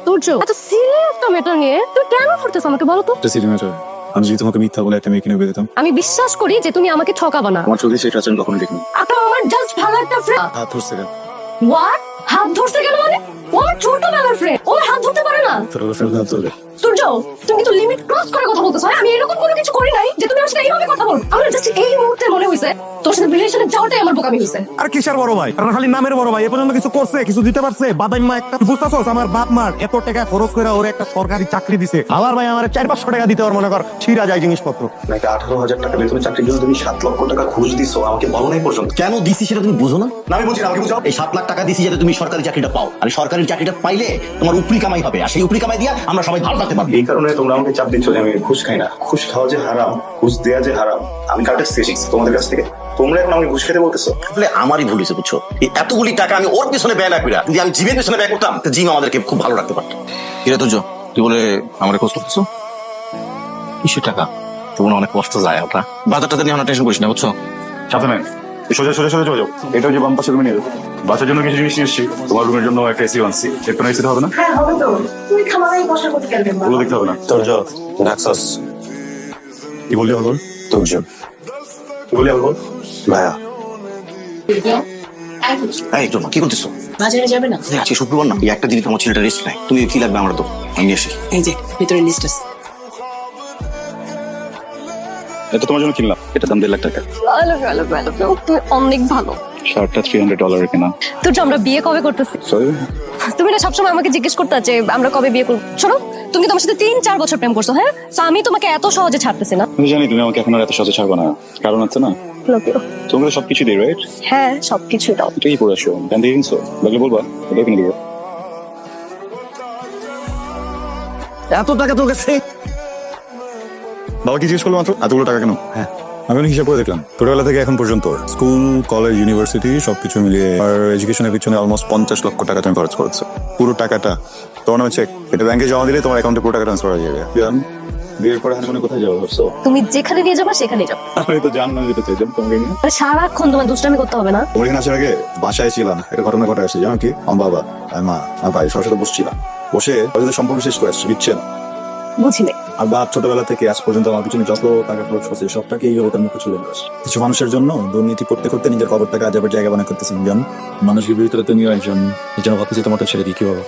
তুর্য, এত সিরিয়াস একটা ম্যাটার নিয়ে তুমি কেন করতেছ আমাকে বলো তো? এটা সিরিয়াস ম্যাটার। আমি যদি তোমাকে মিথ্যা বলে একটা মেয়েকে নিয়ে বেরোতাম, আমি বিশ্বাস করি যে তুমি আমাকে ঠকাবা না। আমার চোখে সেটা আচরণ কখনো দেখিনি। আপনার আমার জাস্ট ভালো একটা ফ্রেন্ড। হাত ধরছে কেন? হোয়াট? হাত ধরছে কেন মানে? ও আমার ছোটবেলার ফ্রেন্ড, ও আমার হাত ধরতে পারে না। তোর ফ্রেন্ড হাত ধরবে? তুর্য, তুমি কিন্তু লিমিট ক্রস করে কথা বলতেছো। আমি এরকম কোনো কিছু করি নাই যে তুমি আমার সাথে এইভাবে কথা বলো। আমার জাস্ট এই মুহূর্তে মনে হইছে তোর সাথে রিলেশনে যাওয়াটাই আমার বোকামি হইছে। আর কিসের বড় ভাই? আর খালি নামের বড় ভাই। এ পর্যন্ত কিছু করছে, কিছু দিতে পারছে? বাদাই মা একটা বুঝতেছস? আমার বাপ মার এত টাকা খরচ করে ওর একটা সরকারি চাকরি দিছে। আবার ভাই আমার 400-500 টাকা দিতে ওর মনে কর ছিঁড়া যায় জিনিসপত্র। নাকি 18,000 টাকা বেতনের চাকরির জন্য তুমি 7 লক্ষ টাকা ঘুষ দিছো, আমাকে বলো নাই পর্যন্ত। কেন দিছি সেটা তুমি বুঝো না? না আমি বুঝি না, আমাকে বুঝাও। এই 7 লাখ টাকা দিছি যাতে তুমি সরকারি চাকরিটা পাও, আর এই সরকারি চাকরিটা পাইলে তোমার উপরি কামাই হবে, আর সেই উপরি কামাই দিয়ে আমরা সবাই ভালো থাকতে পারবো। এই কারণে তোমরা আমাকে চাপ দিচ্ছ যে আমি ঘুষ খাই না। ঘুষ খাওয়া যে হারাম, ঘুষ দেওয়া যে হারাম, আমি কার কাছ থেকে শিখছি? তোমাদের কাছ থেকে। তোমরা এখন আমাকে ঘুষ খেতে বলতেছো। আসলে আমারই ভুল হয়েছে বুঝছো। এই এতগুলি টাকা আমি ওর পিছনে ব্যয় না করি, যদি আমি জিমের পিছনে ব্যয় করতাম তো জিম আমাদেরকে খুব ভালো রাখতে পারতো। কিরে তুর্য, তুই বলে আমার খোঁজ করতেছো? কিসের টাকা? তোমার অনেক কষ্ট যায় ওটা। বাজারটাতে নিয়ে টেনশন করিস না বুঝছো। সাথে নাই, সোজা সোজা সোজা চলে যাও। এটা যে বাম পাশে রুমে নিয়ে যাও। বাচ্চার জন্য কিছু জিনিস নিয়ে এসেছি, তোমার রুমের জন্য একটা এসি আনছি। একটু এসিতে হবে না? হ্যাঁ হবে তো। তুমি খামারেই বসা করতে গেলে ওগুলো দেখতে হবে না। তোর রাখছস। কি বললি বল? তোর কি বললি বল? ভাইয়া এই তোর কি করতেছো? বাজারে যাবে না? আজকে শুক্রবার না, এই একটা দিন আমার ছেলেটা রেস্ট নাই। তুমি কি লাগবে আমার তো আমি নিয়ে আসি। এই যে ভিতরে লিস্ট আছে। এটা তোমার জন্য কিনলাম, এটা দাম 1.5 লাখ টাকা। ভালো ভালো ভালো, তুমি অনেক ভালো। শার্টটা $300 কেনা। তুর্য, আমরা বিয়ে কবে করতেছি? সরি, তুমি না সবসময় আমাকে জিজ্ঞেস করতে যে আমরা কবে বিয়ে করবো। শোনো, তুমি তোমার সাথে 3-4 বছর প্রেম করছো, হ্যাঁ? তো আমি তোমাকে এত সহজে ছাড়তেছি না। আমি জানি তুমি আমাকে এখন আর এত সহজে ছাড়বে না, কারণ আছে না, Love you. তোমাকে সবকিছু দিই, রাইট? হ্যাঁ, সবকিছুই দাও। এটাই পড়ে আসো, গান দিয়ে কিনছো, লাগলে বলবা, এটাও কিনে দেবো। এত টাকা তোর কাছে? বাবা কি জিজ্ঞেস করলো মাত্র? এতগুলো টাকা কেন? হ্যাঁ, আমি অনেক হিসাব করে দেখলাম ছোটবেলা থেকে এখন পর্যন্ত স্কুল, কলেজ, ইউনিভার্সিটি সবকিছু মিলিয়ে আর এডুকেশনের পিছনে অলমোস্ট 50 লক্ষ টাকা তুমি খরচ করেছো। পুরো টাকাটা তোমার নামে চেক, এটা ব্যাংকে জমা দিলে তোমার অ্যাকাউন্টে পুরো টাকা ট্রান্সফার হয়ে যাবে। বিয়ের পরে হানিমুনে কোথায় যাবো ভাবছো? তুমি যেখানে নিয়ে যাবা সেখানে যাও। আমি তো জানলাম যেতে চাইছিলাম তোমাকে নিয়ে। সারাক্ষণ তোমার দুষ্টামি করতে হবে না। তোমার এখানে আসার আগে বাসায় ছিলাম, একটা ঘটনা ঘটে আসছে। জানো কি? আমার বাবা আর মা আর ভাই সবার সাথে বসছিলাম, বসে ওদের সম্পর্ক শেষ করে আসছে, দিচ্ছে না। বুঝিনি। আর বাপ ছোটবেলা থেকে আজ পর্যন্ত আমার পিছনে যত টাকা খরচ করছে সব টাকা এই ওটার মুখে চলে গেছে। কিছু মানুষের জন্য দুর্নীতি করতে করতে নিজের খবরটাকে আজ আবার জায়গা বানা করতেছেন। মানুষের ভিতরে তুমিও একজন, এই জন্য ভাবতেছি তোমার ছেড়ে দিই কি বাবা।